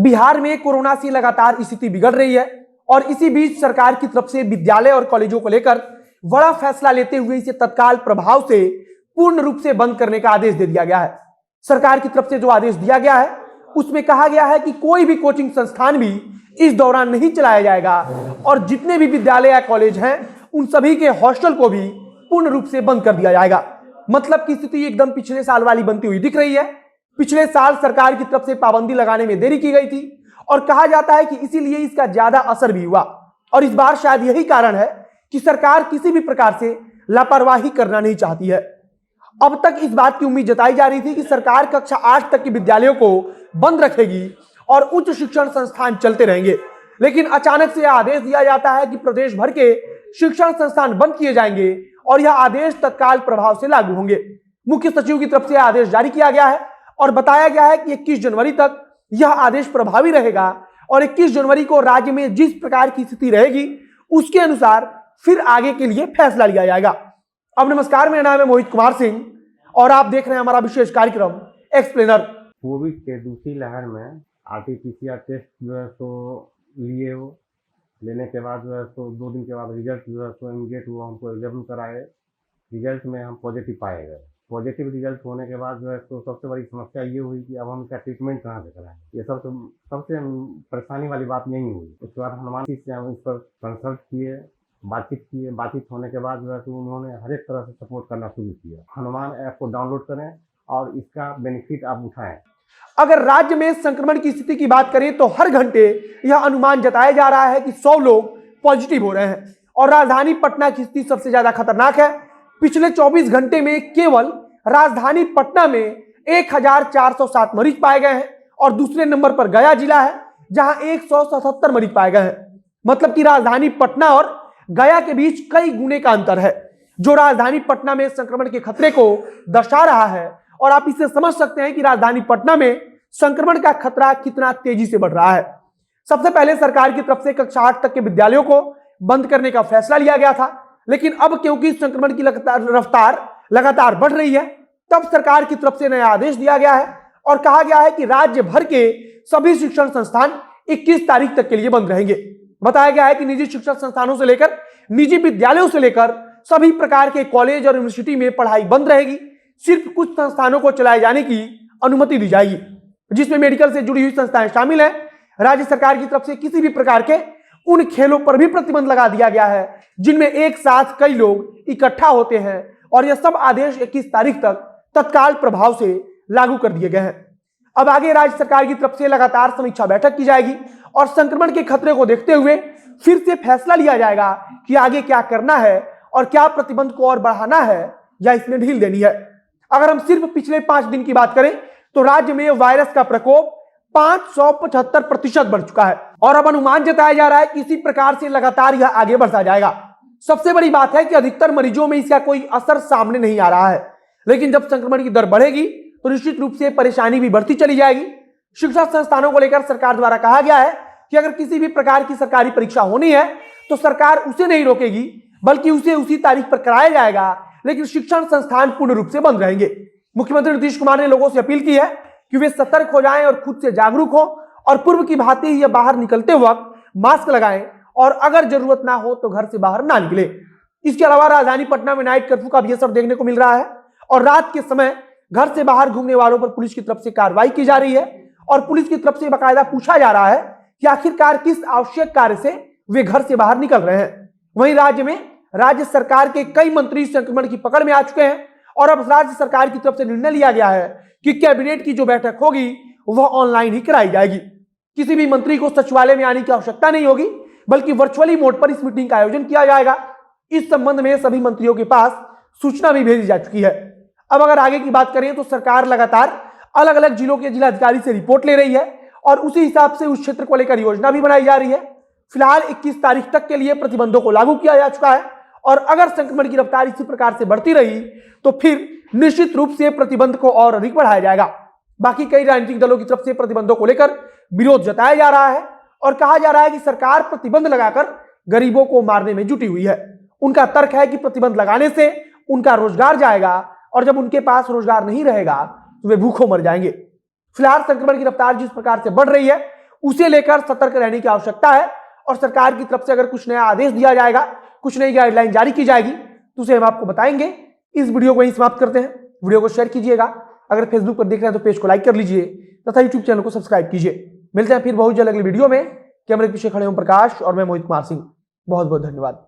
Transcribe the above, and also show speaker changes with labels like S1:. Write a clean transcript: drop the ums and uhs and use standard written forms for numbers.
S1: बिहार में कोरोना से लगातार स्थिति बिगड़ रही है और इसी बीच सरकार की तरफ से विद्यालय और कॉलेजों को लेकर बड़ा फैसला लेते हुए इसे तत्काल प्रभाव से पूर्ण रूप से बंद करने का आदेश दे दिया गया है। सरकार की तरफ से जो आदेश दिया गया है उसमें कहा गया है कि कोई भी कोचिंग संस्थान भी इस दौरान नहीं चलाया जाएगा और जितने भी विद्यालय या कॉलेज हैं उन सभी के हॉस्टल को भी पूर्ण रूप से बंद कर दिया जाएगा। मतलब की स्थिति एकदम पिछले साल वाली बनती हुई दिख रही है। पिछले साल सरकार की तरफ से पाबंदी लगाने में देरी की गई थी और कहा जाता है कि इसीलिए इसका ज्यादा असर भी हुआ और इस बार शायद यही कारण है कि सरकार किसी भी प्रकार से लापरवाही करना नहीं चाहती है। अब तक इस बात की उम्मीद जताई जा रही थी कि सरकार कक्षा 8 तक के विद्यालयों को बंद रखेगी और उच्च शिक्षण संस्थान चलते रहेंगे, लेकिन अचानक से यह आदेश दिया जाता है कि प्रदेश भर के शिक्षण संस्थान बंद किए जाएंगे और यह आदेश तत्काल प्रभाव से लागू होंगे। मुख्य सचिव की तरफ से आदेश जारी किया गया है और बताया गया है कि 21 जनवरी तक यह आदेश प्रभावी रहेगा और 21 जनवरी को राज्य में जिस प्रकार की स्थिति रहेगी उसके अनुसार फिर आगे के लिए फैसला लिया जाएगा। अब नमस्कार, मेरा नाम है मोहित कुमार सिंह और आप देख रहे हैं हमारा विशेष कार्यक्रम एक्सप्लेनर।
S2: कोविड के दूसरी लहर में आरटीपीसीआर टेस्ट जो है सो लिए हो, लेने के बाद जो है सो 2 दिन के बाद रिजल्ट जो है सो इमीडिएट वो हमको अवेलेबल कराए। रिजल्ट में हम पॉजिटिव पाए गए। पॉजिटिव रिजल्ट होने के बाद जो है तो सबसे बड़ी समस्या ये हुई कि अब हम इसका ट्रीटमेंट कहाँ से कराएं। ये सबसे परेशानी वाली बात यही हुई। उसके बाद हनुमान जी से हम इस पर कंसल्ट किए, बातचीत होने के बाद जो है तो उन्होंने हर एक तरह से सपोर्ट करना शुरू किया। हनुमान ऐप को डाउनलोड करें और इसका बेनिफिट आप उठाएं।
S1: अगर राज्य में संक्रमण की स्थिति की बात करें तो हर घंटे यह अनुमान जताया जा रहा है कि 100 लोग पॉजिटिव हो रहे हैं और राजधानी पटना की स्थिति सबसे ज्यादा खतरनाक है। पिछले 24 घंटे में केवल राजधानी पटना में 1407 मरीज पाए गए हैं और दूसरे नंबर पर गया जिला है जहां 177 मरीज पाए गए हैं। मतलब कि राजधानी पटना और गया के बीच कई गुने का अंतर है, जो राजधानी पटना में संक्रमण के खतरे को दर्शा रहा है। और आप इससे समझ सकते हैं कि राजधानी पटना में संक्रमण का खतरा कितना तेजी से बढ़ रहा है। सबसे पहले सरकार की तरफ से कक्षा 8 तक के विद्यालयों को बंद करने का फैसला लिया गया था, लेकिन अब क्योंकि संक्रमण की रफ्तार लगातार बढ़ रही है, तब सरकार की तरफ से नया आदेश दिया गया है और कहा गया है कि राज्य भर के सभी शिक्षण संस्थान 21 तारीख तक के लिए बंद रहेंगे। बताया गया है कि निजी शिक्षण संस्थानों से लेकर निजी विद्यालयों से लेकर सभी प्रकार के कॉलेज और यूनिवर्सिटी में पढ़ाई बंद रहेगी। सिर्फ कुछ संस्थानों को चलाए जाने की अनुमति दी जाएगी, जिसमें मेडिकल से जुड़ी हुई संस्थाएं शामिल हैं। राज्य सरकार की तरफ से किसी भी प्रकार के उन खेलों पर भी प्रतिबंध लगा दिया गया है जिनमें एक साथ कई लोग इकट्ठा होते हैं और यह सब आदेश 21 तारीख तक तत्काल प्रभाव से लागू कर दिए गए हैं। अब आगे राज्य सरकार की तरफ से लगातार समीक्षा बैठक की जाएगी और संक्रमण के खतरे को देखते हुए फिर से फैसला लिया जाएगा कि आगे क्या करना है और क्या प्रतिबंध को और बढ़ाना है या इसमें ढील देनी है। अगर हम सिर्फ पिछले 5 दिन की बात करें तो राज्य में वायरस का प्रकोप 575% बढ़ चुका है और अब अनुमान जताया जा रहा है कि इसी प्रकार से लगातार यह आगे बढ़ता जाएगा। सबसे बड़ी बात है कि अधिकतर मरीजों में इसका कोई असर सामने नहीं आ रहा है, लेकिन जब संक्रमण की दर बढ़ेगी तो निश्चित रूप से परेशानी भी बढ़ती चली जाएगी। शिक्षा संस्थानों को लेकर सरकार द्वारा कहा गया है कि अगर किसी भी प्रकार की सरकारी परीक्षा होनी है तो सरकार उसे नहीं रोकेगी, बल्कि उसे उसी तारीख पर कराया जाएगा, लेकिन शिक्षण संस्थान पूर्ण रूप से बंद रहेंगे। मुख्यमंत्री नीतीश कुमार ने लोगों से अपील की है कि वे सतर्क हो जाएं और खुद से जागरूक हो और पूर्व की भांति ही बाहर निकलते वक्त मास्क लगाएं और अगर जरूरत ना हो तो घर से बाहर ना निकले। इसके अलावा राजधानी पटना में नाइट कर्फ्यू का भी असर देखने को मिल रहा है और रात के समय घर से बाहर घूमने वालों पर पुलिस की तरफ से कार्रवाई की जा रही है और पुलिस की तरफ से बाकायदा पूछा जा रहा है कि आखिरकार किस आवश्यक कार्य से वे घर से बाहर निकल रहे हैं। वहीं राज्य में राज्य सरकार के कई मंत्री संक्रमण की पकड़ में आ चुके हैं और अब राज्य सरकार की तरफ से निर्णय लिया गया है कि कैबिनेट की जो बैठक होगी वह ऑनलाइन ही कराई जाएगी। किसी भी मंत्री को सचिवालय में आने की आवश्यकता नहीं होगी, बल्कि वर्चुअली मोड पर इस मीटिंग का आयोजन किया जाएगा। इस संबंध में सभी मंत्रियों के पास सूचना भी भेजी जा चुकी है। अब अगर आगे की बात करें तो सरकार लगातार अलग अलग जिलों के जिलाधिकारी से रिपोर्ट ले रही है और उसी हिसाब से उस क्षेत्र को लेकर योजना भी बनाई जा रही है। फिलहाल 21 तारीख तक के लिए प्रतिबंधों को लागू किया जा चुका है और अगर संक्रमण की रफ्तार इसी प्रकार से बढ़ती रही तो फिर निश्चित रूप से प्रतिबंध को और अधिक बढ़ाया जाएगा। बाकी कई राजनीतिक दलों की तरफ से प्रतिबंधों को लेकर विरोध जताया जा रहा है और कहा जा रहा है कि सरकार प्रतिबंध लगाकर गरीबों को मारने में जुटी हुई है। उनका तर्क है कि प्रतिबंध लगाने से उनका रोजगार जाएगा और जब उनके पास रोजगार नहीं रहेगा तो वे भूखों मर जाएंगे। फिलहाल संक्रमण की रफ्तार जिस प्रकार से बढ़ रही है उसे लेकर सतर्क रहने की आवश्यकता है। और सरकार की तरफ से अगर कुछ नया आदेश दिया जाएगा, कुछ नई गाइडलाइन जारी की जाएगी तो उसे हम आपको बताएंगे। इस वीडियो को वहीं समाप्त करते हैं। वीडियो को शेयर कीजिएगा, अगर फेसबुक पर देख रहे हैं तो पेज को लाइक कर लीजिए तथा यूट्यूब चैनल को सब्सक्राइब कीजिए। मिलते हैं फिर बहुत जल्द अगली वीडियो में। कैमरे के पीछे खड़े ओम प्रकाश और मैं मोहित कुमार सिंह। बहुत बहुत धन्यवाद।